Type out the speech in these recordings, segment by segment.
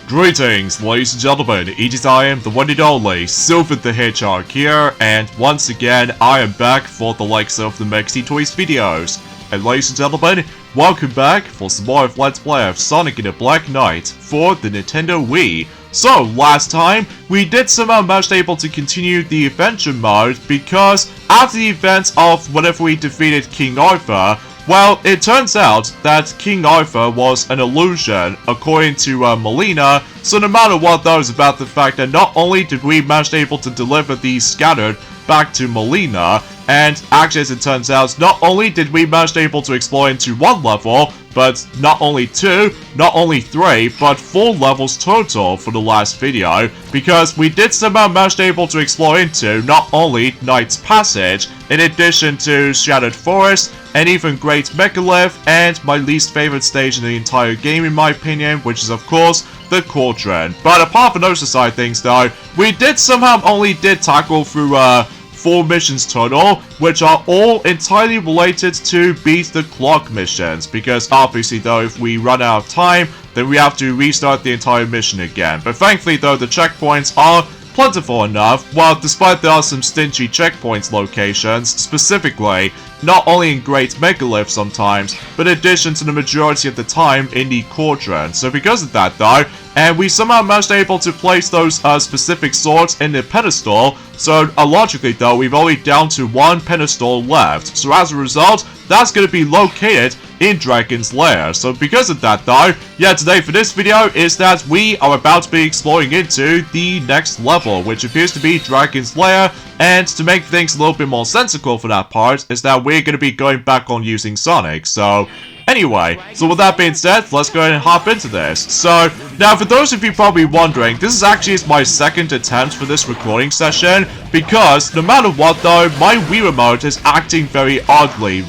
Greetings, ladies and gentlemen, it is I am the one and only Silver the Hedgehog here, and once again, I am back for the likes of the Mexi Toys videos. And ladies and gentlemen, welcome back for some more of Let's Play of Sonic and the Black Knight for the Nintendo Wii. So, last time, we did somehow manage able to continue the adventure mode because after the events of whenever we defeated King Arthur, well, it turns out that King Arthur was an illusion, according to Melina, so no matter what though is about the fact that not only did we manage able to deliver these scattered back to Melina, and actually as it turns out, not only did we manage able to explore into one level, but not only two, not only three, but 4 levels total for the last video, because we did somehow manage able to explore into not only Knight's Passage, in addition to Shattered Forest, and even Great Megalith, and my least favorite stage in the entire game in my opinion, which is of course the Cauldron. But apart from those side things though, we did somehow only tackle through 4 missions total, which are all entirely related to beat the clock missions, because obviously though if we run out of time, then we have to restart the entire mission again. But thankfully though, the checkpoints are plentiful enough, while despite there are some stingy checkpoints locations, specifically not only in Great Megalith sometimes, but in addition to the majority of the time in the Cauldron. So because of that though, and we somehow managed able to place those specific swords in the pedestal, so logically though, we've only down to 1 pedestal left. So as a result, that's going to be located in Dragon's Lair. So because of that though, yeah, today for this video is that we are about to be exploring into the next level, which appears to be Dragon's Lair, and to make things a little bit more sensical for that part, is that we're going to be going back on using Sonic. So anyway, so with that being said, let's go ahead and hop into this. So, now for those of you probably wondering, this is actually my second attempt for this recording session, because no matter what though, my Wii Remote is acting very oddly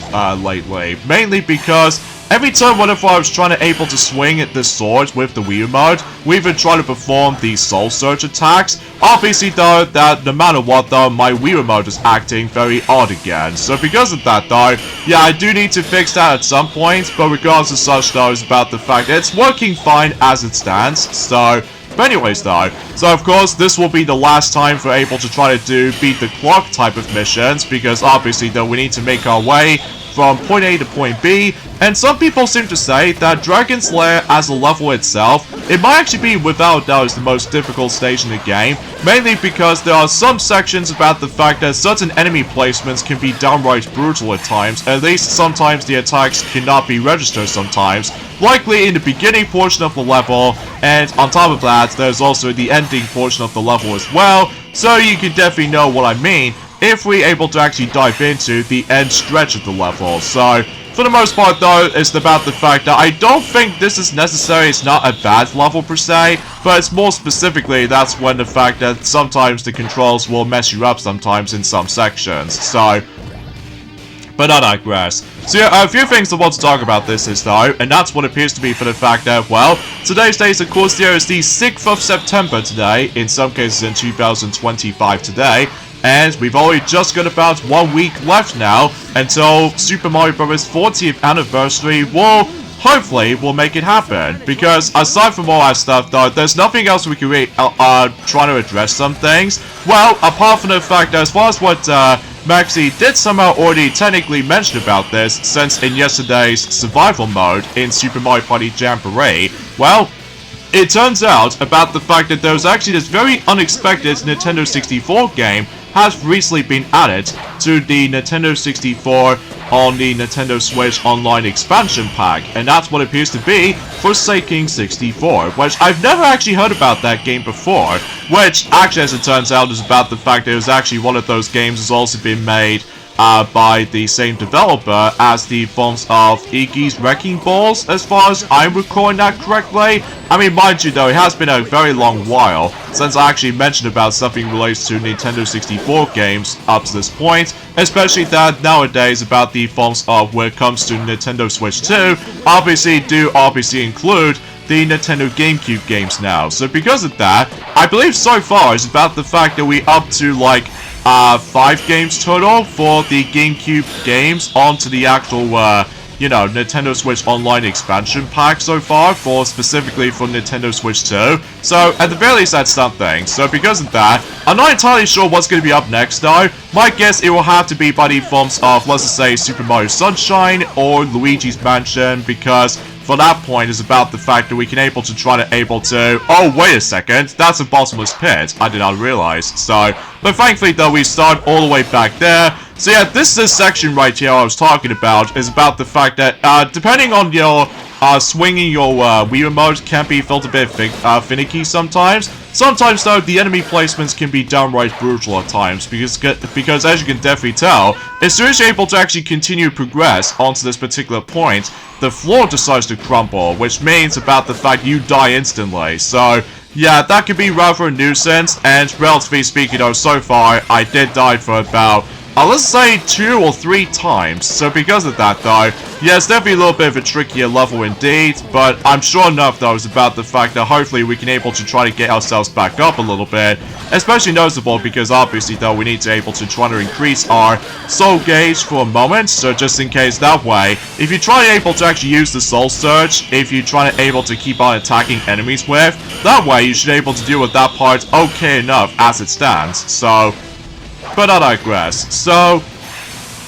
lately. Mainly because every time whenever I was trying to swing at the sword with the Wii Remote, we even try to perform the Soul Surge attacks. Obviously though, that no matter what though, my Wii Remote is acting very odd again. So because of that though, yeah, I do need to fix that at some point, but regardless of such though, is about the fact that it's working fine as it stands. So, but anyways though, so of course this will be the last time we're able to try to do beat the clock type of missions, because obviously though we need to make our way from point A to point B, and some people seem to say that Dragon's Lair as a level itself, it might actually be without doubt the most difficult stage in the game, mainly because there are some sections about the fact that certain enemy placements can be downright brutal at times, at least sometimes the attacks cannot be registered sometimes, likely in the beginning portion of the level, and on top of that, there's also the ending portion of the level as well, so you can definitely know what I mean if we're able to actually dive into the end stretch of the level. So, for the most part though, it's about the fact that I don't think this is necessary, it's not a bad level per se, but it's more specifically that's when the fact that sometimes the controls will mess you up sometimes in some sections. So, but I digress. So yeah, a few things I want to talk about this is though, and that's what appears to be for the fact that, well, today's date of course there is the 6th of September today, in some cases in 2025 today, and we've only just got about 1 week left now until Super Mario Bros. 40th anniversary will hopefully make it happen. Because aside from all that stuff though, there's nothing else we can really try to address some things. Well, apart from the fact that as far as what Maxi did somehow already technically mention about this, since in yesterday's survival mode in Super Mario Party Jamboree, well, it turns out about the fact that there was actually this very unexpected Nintendo 64 game has recently been added to the Nintendo 64 on the Nintendo Switch Online expansion pack, and that's what appears to be Forsaking 64, which I've never actually heard about that game before, which actually as it turns out is about the fact that it was actually one of those games that's also been made by the same developer as the forms of Iggy's Wrecking Balls, as far as I'm recalling that correctly. I mean, mind you though, it has been a very long while since I actually mentioned about something related to Nintendo 64 games up to this point, especially that nowadays about the forms of when it comes to Nintendo Switch 2, obviously include the Nintendo GameCube games now. So because of that, I believe so far is about the fact that we up to like 5 games total for the GameCube games onto the actual you know, Nintendo Switch Online expansion pack so far, specifically for Nintendo Switch 2. So, at the very least, that's something. So, because of that, I'm not entirely sure what's going to be up next, though. My guess, it will have to be by the forms of, let's just say, Super Mario Sunshine or Luigi's Mansion, because for that point is about the fact that we can able to oh, wait a second, that's a bottomless pit. I did not realize. So, but thankfully though, we start all the way back there. So yeah, this section right here I was talking about is about the fact that, depending on your, swinging your, Wii remote can be felt a bit finicky sometimes. Sometimes, though, the enemy placements can be downright brutal at times, because as you can definitely tell, as soon as you're able to actually continue to progress onto this particular point, the floor decides to crumble, which means about the fact you die instantly. So, yeah, that could be rather a nuisance, and relatively speaking, though, so far, I did die for about, let's say 2 or 3 times. So because of that, though, yeah, it's definitely a little bit of a trickier level indeed, but I'm sure enough, though, is about the fact that hopefully we can able to try to get ourselves back up a little bit, especially noticeable because obviously, though, we need to able to try to increase our soul gauge for a moment, so just in case that way, if you try able to actually use the soul surge, if you try to able to keep on attacking enemies with, that way you should be able to deal with that part okay enough as it stands, so but I digress. So,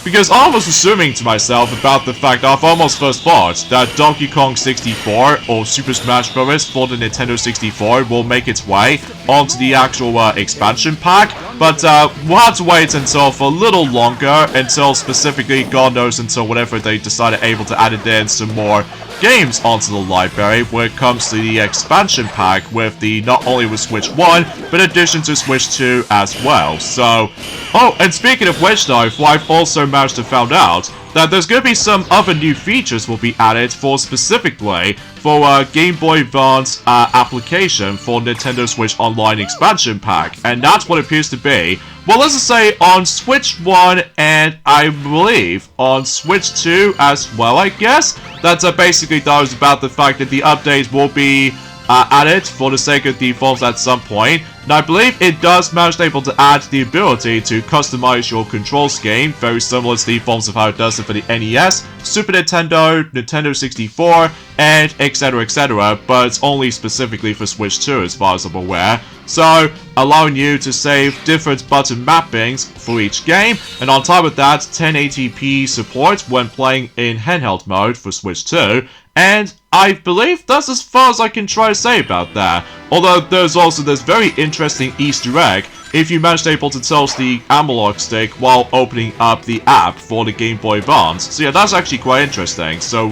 because I was assuming to myself about the fact I've almost first thought that Donkey Kong 64 or Super Smash Bros. For the Nintendo 64 will make its way onto the actual expansion pack, but we'll have to wait until for a little longer, until specifically, God knows, until whenever they decided able to add it in some more games onto the library when it comes to the expansion pack with the not only with Switch 1, but in addition to Switch 2 as well. So, oh, and speaking of which though, I've also managed to find out that there's going to be some other new features will be added for specifically for Game Boy Advance application for Nintendo Switch Online expansion pack, and that's what it appears to be. Well, let's just say on Switch 1 and I believe on Switch 2 as well, I guess. That's basically those about the fact that the updates will be added for the sake of defaults at some point. And I believe it does manage to able to add the ability to customize your control scheme, very similar to the forms of how it does it for the NES, Super Nintendo, Nintendo 64, and etc, but it's only specifically for Switch 2 as far as I'm aware. So, allowing you to save different button mappings for each game, and on top of that, 1080p support when playing in handheld mode for Switch 2, and I believe that's as far as I can try to say about that. Although there's also this very interesting Easter egg if you manage to able to tilt the analog stick while opening up the app for the Game Boy Advance. So yeah, that's actually quite interesting. So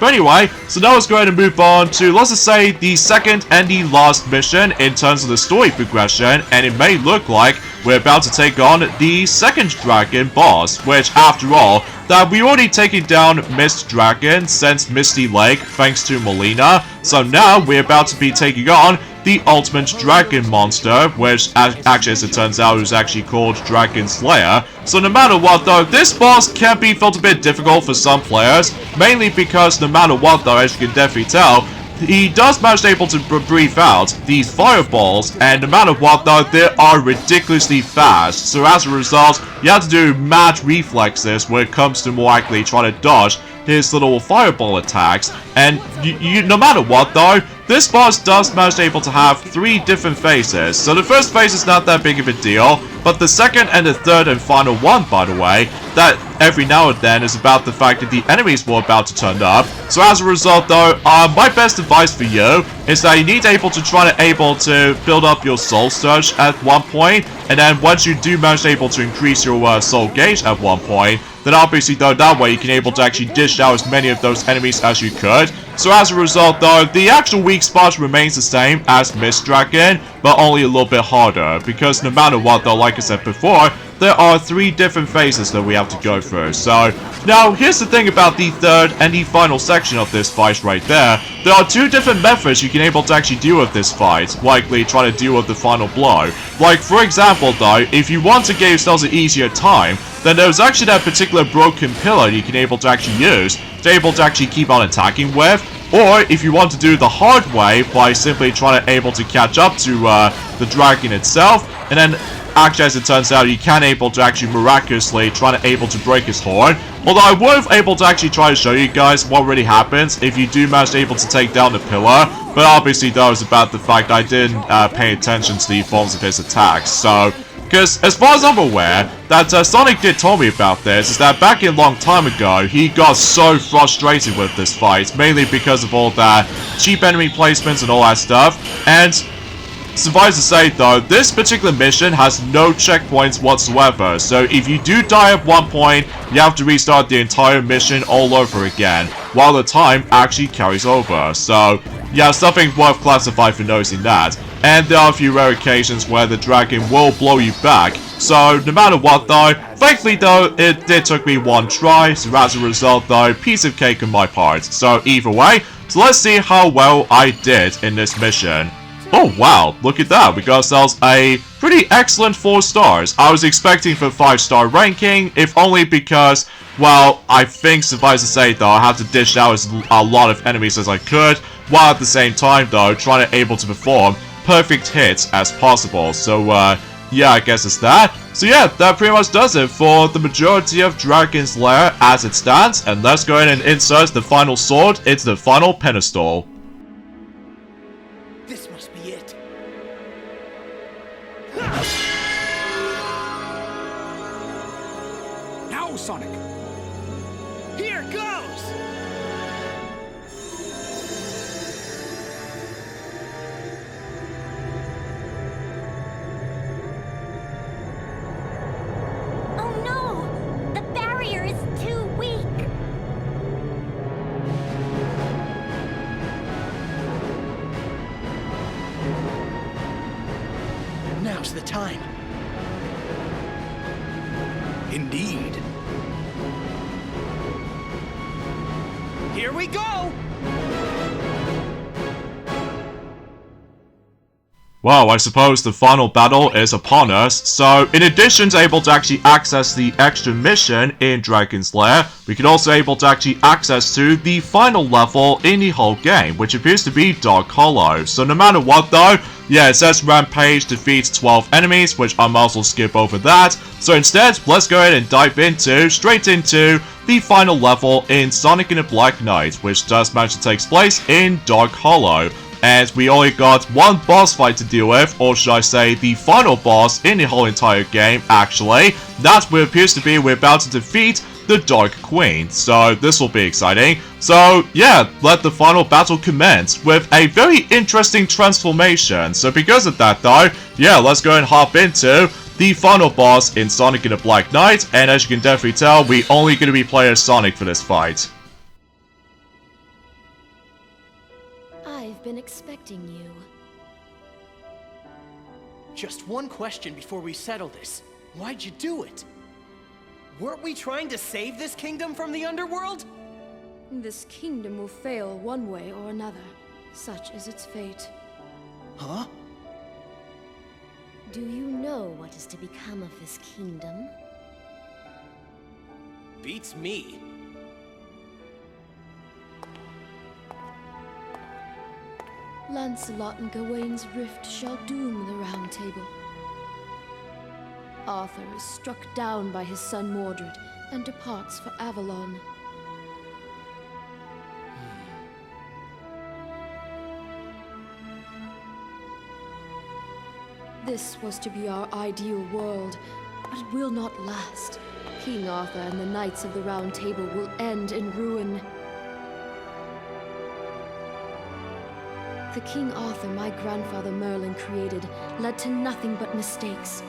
but anyway, so now let's go ahead and move on to, let's just say, the second and the last mission in terms of the story progression, and it may look like we're about to take on the second dragon boss, which, after all, that we already taken down Mist Dragon since Misty Lake, thanks to Molina, so now we're about to be taking on the ultimate dragon monster, which actually, as it turns out, is actually called Dragon's Lair. So no matter what though, this boss can be felt a bit difficult for some players, mainly because no matter what though, as you can definitely tell, he does manage to able to breathe out these fireballs, and no matter what though, they are ridiculously fast. So as a result, you have to do mad reflexes when it comes to more accurately trying to dodge his little fireball attacks, and no matter what though, this boss does manage to able to have 3 different phases. So the first phase is not that big of a deal, but the second and the third and final one, by the way, that every now and then is about the fact that the enemies were about to turn up. So as a result though, my best advice for you is that you need to build up your soul surge at one point, and then once you do manage to increase your soul gauge at one point, then obviously though, that way you can able to actually dish out as many of those enemies as you could. So as a result though, the actual weak spot remains the same as Mist Dragon, but only a little bit harder, because no matter what though, like I said before, there are 3 different phases that we have to go through. So, now, here's the thing about the third and the final section of this fight right there. There are 2 different methods you can able to actually deal with this fight, likely try to deal with the final blow. Like, for example though, if you want to give yourselves an easier time, then there's actually that particular broken pillar you can able to actually use to actually keep on attacking with. Or if you want to do the hard way by simply trying to able to catch up to the dragon itself, and then actually, as it turns out, you can able to actually miraculously try to able to break his horn. Although I would have able to actually try to show you guys what really happens if you do manage to able to take down the pillar. But obviously that was about the fact I didn't pay attention to the forms of his attacks. So, because as far as I'm aware, that Sonic did tell me about this, is that back a long time ago, he got so frustrated with this fight, mainly because of all that cheap enemy placements and all that stuff. And suffice to say though, this particular mission has no checkpoints whatsoever, so if you do die at one point, you have to restart the entire mission all over again, while the time actually carries over. So yeah, something worth classifying for noticing that. And there are a few rare occasions where the dragon will blow you back, so no matter what though, thankfully though, it did took me one try, so as a result though, piece of cake on my part. So either way, so let's see how well I did in this mission. Oh wow, look at that, we got ourselves a pretty excellent 4 stars. I was expecting for 5-star ranking, if only because, well, I think suffice to say though, I have to dish out as a lot of enemies as I could, while at the same time though, trying to able to perform perfect hits as possible. So yeah, I guess it's that. So yeah, that pretty much does it for the majority of Dragon's Lair as it stands, and let's go ahead and insert the final sword into the final pedestal. This must be it. Now, Sonic! Here goes! Oh no! The barrier is too weak! Now's the time. Indeed. Here we go! Well, I suppose the final battle is upon us, so in addition to able to actually access the extra mission in Dragon's Lair, we can also able to actually access to the final level in the whole game, which appears to be Dark Hollow. So no matter what though, yeah, it says Rampage defeats 12 enemies, which I might as well skip over that. So instead, let's go ahead and dive straight into the final level in Sonic and the Black Knight, which does manage to take place in Dark Hollow. And we only got one boss fight to deal with, or should I say the final boss in the whole entire game, actually. That appears to be we're about to defeat the Dark Queen, so this will be exciting. So yeah, let the final battle commence with a very interesting transformation. So because of that though, yeah, let's go and hop into the final boss in Sonic and the Black Knight, and as you can definitely tell, we're only going to be playing as Sonic for this fight. I've been expecting you. Just one question before we settle this. Why'd you do it? Weren't we trying to save this kingdom from the underworld? This kingdom will fail one way or another. Such is its fate. Huh? Do you know what is to become of this kingdom? Beats me. Lancelot and Gawain's rift shall doom the Round Table. Arthur is struck down by his son Mordred and departs for Avalon. This was to be our ideal world, but it will not last. King Arthur and the Knights of the Round Table will end in ruin. The King Arthur my grandfather Merlin created led to nothing but mistakes.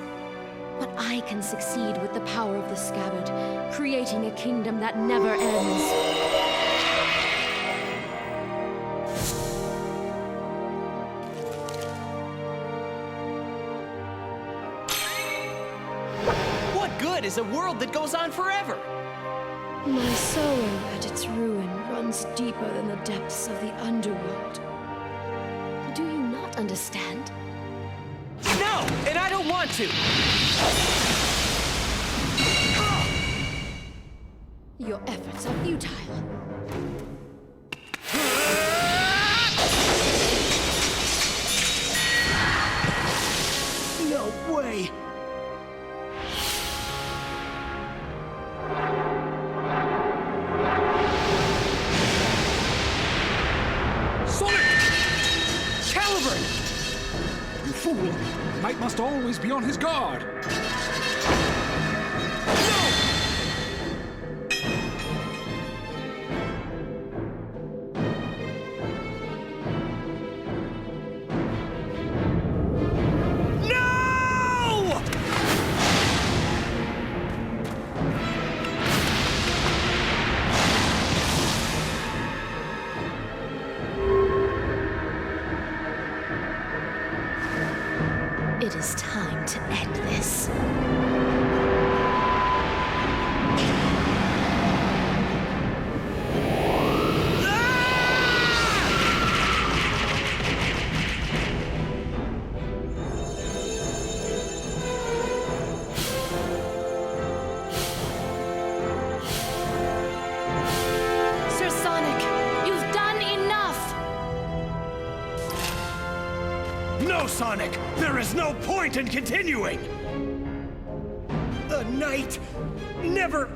But I can succeed with the power of the scabbard, creating a kingdom that never ends. What good is a world that goes on forever? My sorrow at its ruin runs deeper than the depths of the underworld. Do you not understand? No, and I don't want to. Your efforts are futile. No way. Knight must always be on his guard. It is time to end this. Sir Sonic, you've done enough! No, Sonic! There is no point in continuing! A knight never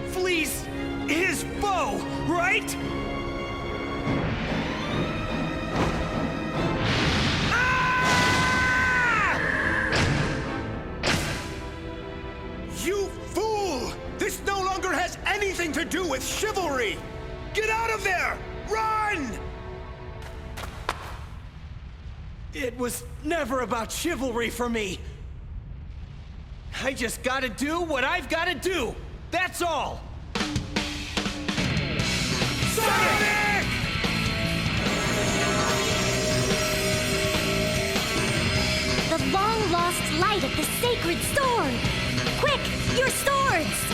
flees his foe, right? Ah! You fool! This no longer has anything to do with chivalry! Get out of there! Run! It was never about chivalry for me. I just gotta do what I've gotta do. That's all. Sonic! The long-lost light of the sacred sword! Quick, your swords!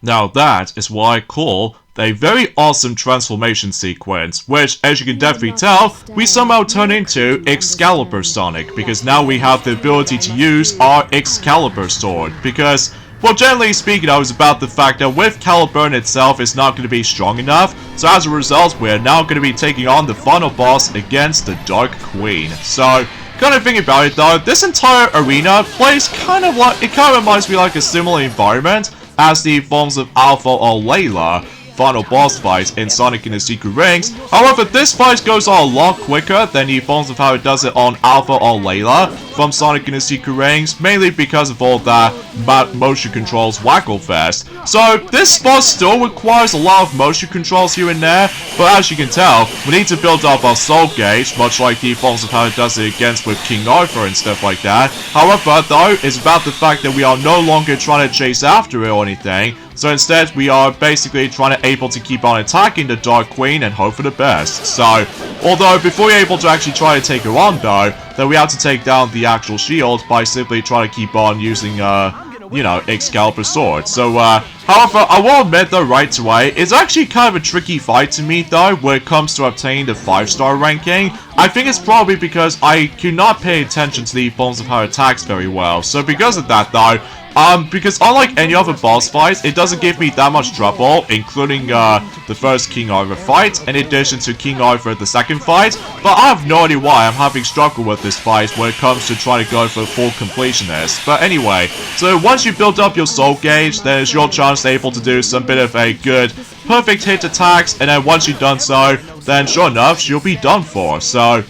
Now that is what I call a very awesome transformation sequence, which, as you can definitely tell, we somehow turn into Excalibur Sonic, because now we have the ability to use our Excalibur sword, because, well, generally speaking, I was about the fact that with Caliburn itself, it's not going to be strong enough, so as a result, we're now going to be taking on the final boss against the Dark Queen. So, kind of thinking about it though, this entire arena plays kind of like, it kind of reminds me like a similar environment as the forms of Alpha or Layla final boss fights in Sonic and the Secret Rings. However, this fight goes on a lot quicker than the forms of how it does it on Alpha or Layla from Sonic and the Secret Rings, mainly because of all that motion controls Wackelfest. So this boss still requires a lot of motion controls here and there, but as you can tell, we need to build up our soul gauge, much like the forms of how it does it against with King Arthur and stuff like that. However, though, it's about the fact that we are no longer trying to chase after it or anything. So instead, we are basically trying to able to keep on attacking the Dark Queen and hope for the best. So, although before you're able to actually try to take her on though, then we have to take down the actual shield by simply trying to keep on using, you know, Excalibur sword. So, however, I will admit though right away, it's actually kind of a tricky fight to me though when it comes to obtaining the 5-star ranking. I think it's probably because I could not pay attention to the forms of her attacks very well. So because of that though, because unlike any other boss fights, it doesn't give me that much trouble, including the first King Arthur fight, in addition to King Arthur the second fight, but I have no idea why I'm having struggle with this fight when it comes to trying to go for full completionist. But anyway, so once you build up your soul gauge, then it's your chance to able to do some bit of a good, perfect hit attacks, and then once you've done so, then sure enough, she'll be done for, so...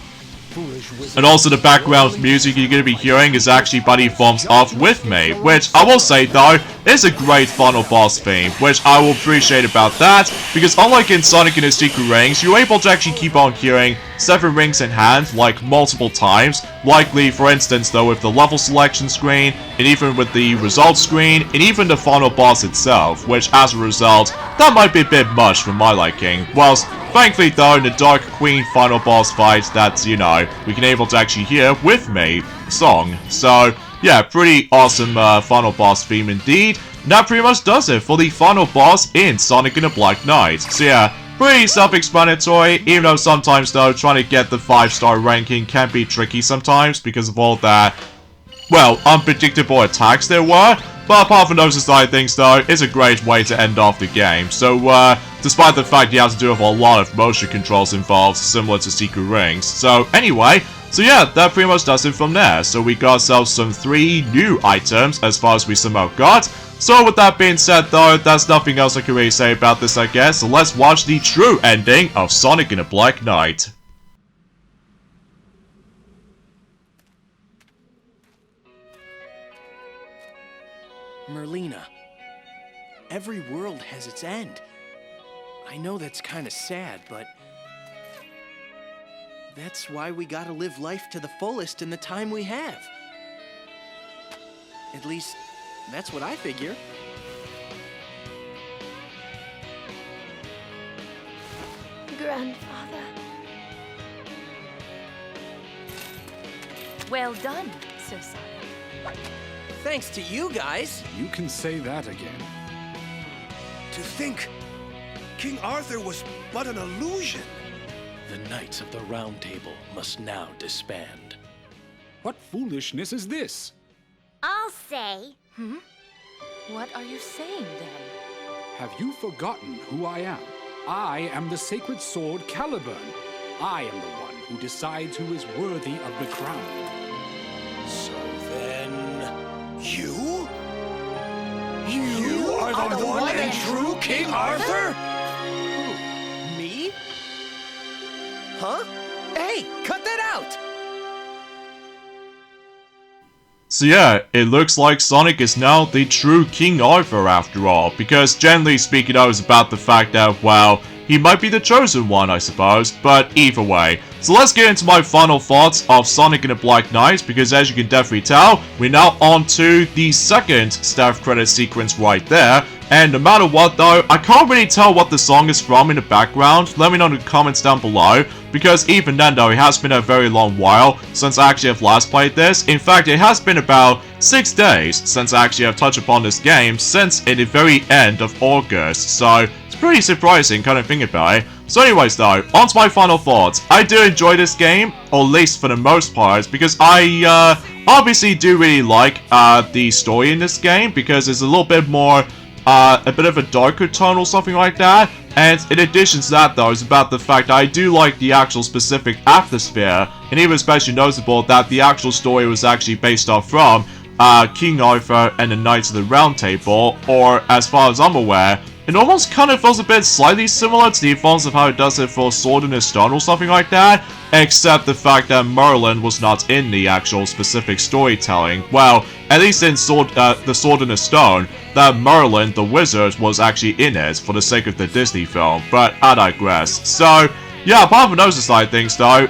And also the background music you're going to be hearing is actually Buddy Forms Off With Me, which I will say though, is a great final boss theme, which I will appreciate about that, because unlike in Sonic and the Secret Rings, you're able to actually keep on hearing 7 rings in hand, like multiple times, likely for instance though with the level selection screen, and even with the results screen, and even the final boss itself, which as a result, that might be a bit much for my liking, whilst Thankfully though, in the Dark Queen final boss fight, that's, you know, we can able to actually hear with me song. So, yeah, pretty awesome final boss theme indeed. And that pretty much does it for the final boss in Sonic and the Black Knight. So yeah, pretty self-explanatory, even though sometimes though, trying to get the 5-star ranking can be tricky sometimes because of all that, well, unpredictable attacks there were. But apart from those side things though, it's a great way to end off the game. So despite the fact you have to do with a lot of motion controls involved, similar to Secret Rings. So anyway, so yeah, that pretty much does it from there. So we got ourselves some 3 new items as far as we somehow got. So with that being said though, that's nothing else I can really say about this, I guess. So let's watch the true ending of Sonic and the Black Knight. Merlina, every world has its end. I know that's kind of sad, but that's why we gotta live life to the fullest in the time we have. At least, that's what I figure. Grandfather. Well done, Sir Sonic. Thanks to you guys. You can say that again. To think, King Arthur was but an illusion. The Knights of the Round Table must now disband. What foolishness is this? I'll say. What are you saying, then? Have you forgotten who I am? I am the sacred sword Caliburn. I am the one who decides who is worthy of the crown. So then... You? You are the one and true King Arthur? Me? Huh? Hey, cut that out! So yeah, it looks like Sonic is now the true King Arthur after all, because generally speaking I was about the fact that, well, he might be the chosen one, I suppose, but either way. So let's get into my final thoughts of Sonic and the Black Knight, because as you can definitely tell, we're now on to the second staff credit sequence right there. And no matter what though, I can't really tell what the song is from in the background. Let me know in the comments down below, because even then though, it has been a very long while since I actually have last played this. In fact, it has been about 6 days since I actually have touched upon this game, since at the very end of August. So it's pretty surprising kind of thing about it. So anyways though, on to my final thoughts. I do enjoy this game, or at least for the most part, because I obviously do really like the story in this game, because it's a little bit more a bit of a darker tone or something like that. And in addition to that though, it's about the fact I do like the actual specific atmosphere, and even especially noticeable that the actual story was actually based off from King Arthur and the Knights of the Round Table, or as far as I'm aware, it almost kind of feels a bit slightly similar to the advance of how it does it for Sword in the Stone or something like that, except the fact that Merlin was not in the actual specific storytelling. Well, at least in the Sword in the Stone, that Merlin, the wizard, was actually in it for the sake of the Disney film, but I digress. So, yeah, apart from those side things though,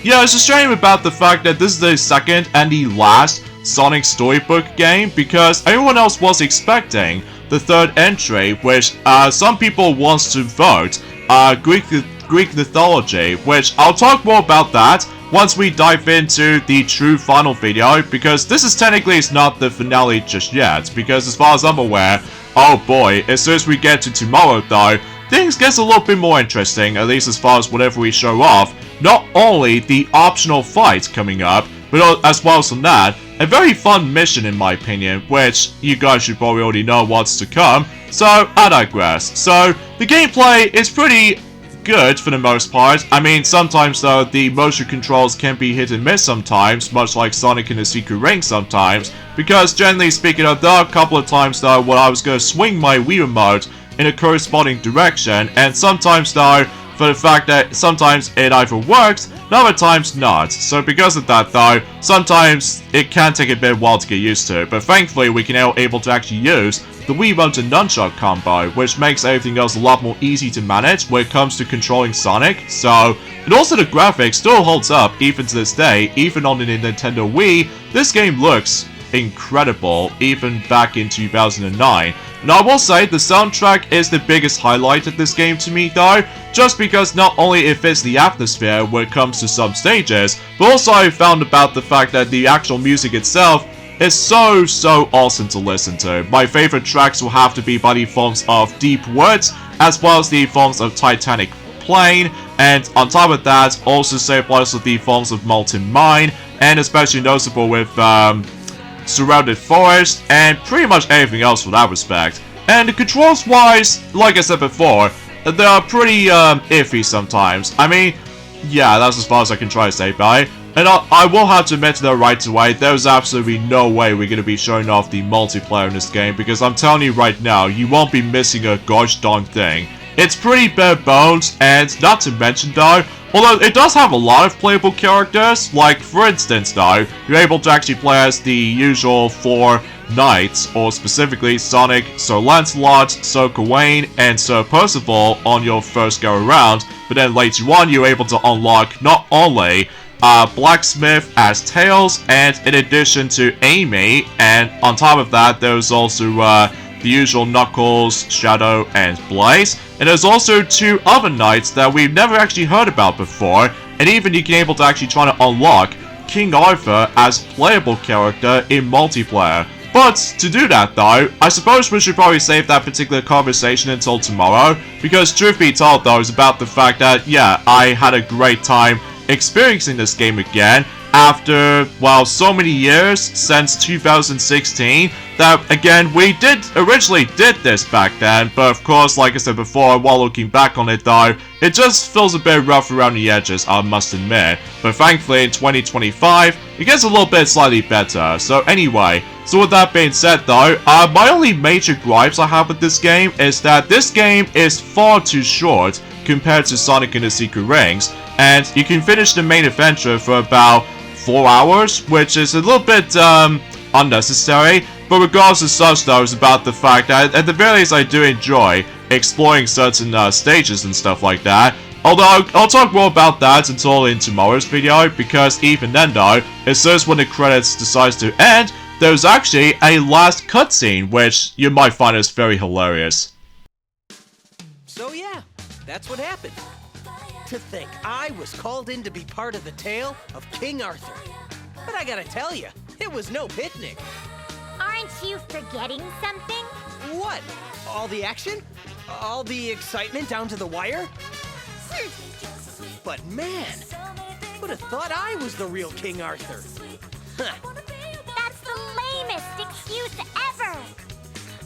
yeah, it's a shame about the fact that this is the second and the last Sonic Storybook game, because everyone else was expecting the third entry, which some people wants to vote Greek mythology, which I'll talk more about that once we dive into the true final video, because this is technically not the finale just yet, because as far as I'm aware, oh boy, as soon as we get to tomorrow though, things gets a little bit more interesting, at least as far as whatever we show off. Not only the optional fight coming up, but as well as from that, a very fun mission in my opinion, which you guys should probably already know what's to come, so I digress. So, the gameplay is pretty good for the most part. I mean, sometimes though, the motion controls can be hit and miss sometimes, much like Sonic in the Secret Ring sometimes, because generally speaking, there are a couple of times though where I was going to swing my Wii Remote in a corresponding direction, and sometimes though, for the fact that sometimes it either works, and other times not. So because of that though, sometimes it can take a bit while to get used to, but thankfully we can now able to actually use the Wii Remote and Nunchuck combo, which makes everything else a lot more easy to manage when it comes to controlling Sonic. So, and also the graphics still holds up even to this day, even on the Nintendo Wii. This game looks incredible, even back in 2009. And I will say, the soundtrack is the biggest highlight of this game to me though, just because not only it fits the atmosphere when it comes to some stages, but also I found about the fact that the actual music itself is so awesome to listen to. My favorite tracks will have to be by the forms of Deep Woods, as well as the forms of Titanic Plain, and on top of that, also say applies to the forms of Molten Mine, and especially noticeable with Surrounded Forest, and pretty much anything else for that respect. And the controls wise, like I said before, they are pretty iffy sometimes. I mean, yeah, that's as far as I can try to say about it. And I will have to admit that right away, there's absolutely no way we're going to be showing off the multiplayer in this game, because I'm telling you right now, you won't be missing a gosh darn thing. It's pretty bare bones, and not to mention though, although it does have a lot of playable characters, like for instance though, you're able to actually play as the usual 4 knights, or specifically Sonic, Sir Lancelot, Sir Gawain, and Sir Percival on your first go around, but then later on you're able to unlock not only Blacksmith as Tails, and in addition to Amy, and on top of that there's also the usual Knuckles, Shadow, and Blaze. And there's also 2 other knights that we've never actually heard about before, and even you can able to actually try to unlock King Arthur as playable character in multiplayer. But to do that though, I suppose we should probably save that particular conversation until tomorrow, because truth be told though, is about the fact that, yeah, I had a great time experiencing this game again, after, well, so many years since 2016, that, again, we originally did this back then, but of course, like I said before, while looking back on it though, it just feels a bit rough around the edges, I must admit. But thankfully, in 2025, it gets a little bit slightly better. So anyway, so with that being said though, my only major gripes I have with this game is that this game is far too short compared to Sonic and the Secret Rings, and you can finish the main adventure for about 4 hours, which is a little bit unnecessary, but regardless of such though, it's about the fact that at the very least I do enjoy exploring certain stages and stuff like that. Although I'll talk more about that until in tomorrow's video, because even then though, as soon as when the credits decides to end, there's actually a last cutscene, which you might find is very hilarious. So yeah, that's what happened. To think I was called in to be part of the tale of King Arthur. But I gotta tell you, it was no picnic. Aren't you forgetting something? What? All the action? All the excitement down to the wire? But man, would have thought I was the real King Arthur. Huh. That's the lamest excuse ever!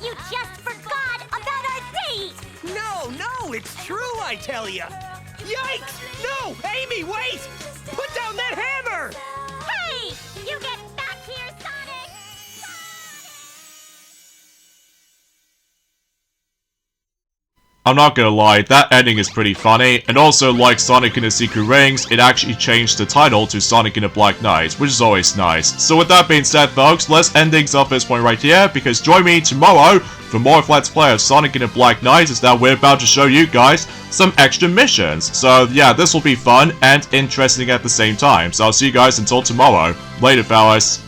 You just forgot about our date! No, it's true, I tell ya! Yikes! No! Amy, wait! Put down that hammer! Hey! You get back here, Sonic! I'm not gonna lie, that ending is pretty funny, and also like Sonic and the Secret Rings, it actually changed the title to Sonic and the Black Knight, which is always nice. So with that being said folks, let's end things up this point right here, because join me tomorrow for more of Let's Play of Sonic and the Black Knight, is that we're about to show you guys some extra missions. So yeah, this will be fun and interesting at the same time. So I'll see you guys until tomorrow. Later fellas.